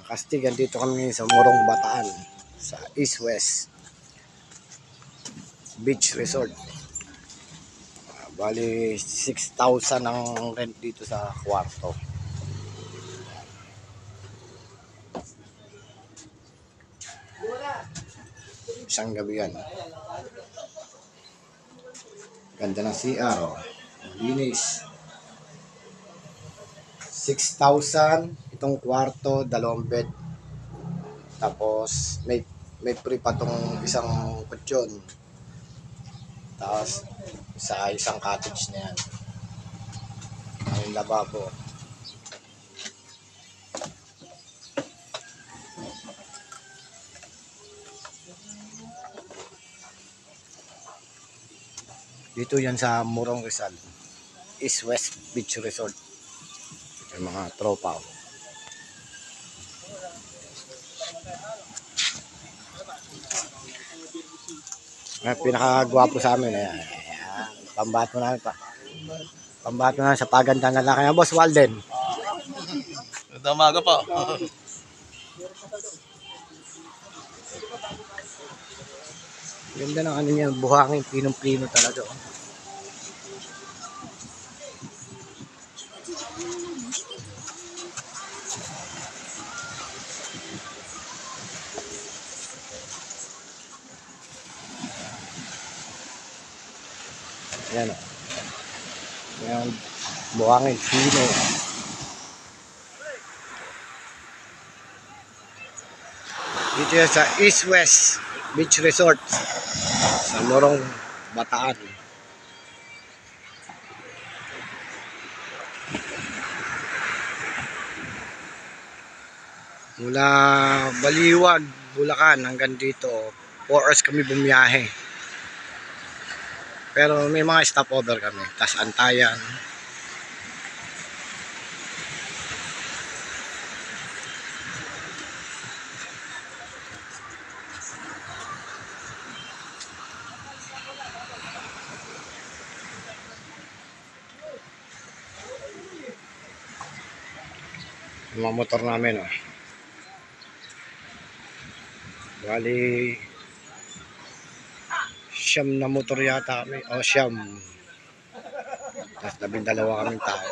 Kastigan, dito kami sa Morong Bataan sa East West Beach Resort. Bali 6,000 ang rent dito sa kwarto. Isang gabi yan. Ganda ng CR, oh. Linis. 6,000 itong kwarto, 2 bed. Tapos may free pa tong isang kutsyon. Tapos sa isang cottage na yan. Ang lababo. Dito yan sa Morong Rizal, East West Beach Resort. Yung mga tropa. Pinakagwapo sa amin. Ayan. Pambato namin pa. Pambato namin sa paganda na laki. Boss Walden. Ito umaga pa. Ganda ng ano niya, buhangin, pinong-pino talaga. Ayan o. Ayan, buhangin, pino. Dito yan sa East West Beach Resort sa Morong Bataan. Mula Baliwag, Bulacan hanggang dito 4 hours kami bumiyahe. Pero may mga stopover kami. Tas Antayan. Yung mga motor namin, oh. Bali siyam na motor yata kami. O siyam. Tapos 12 kaming tao.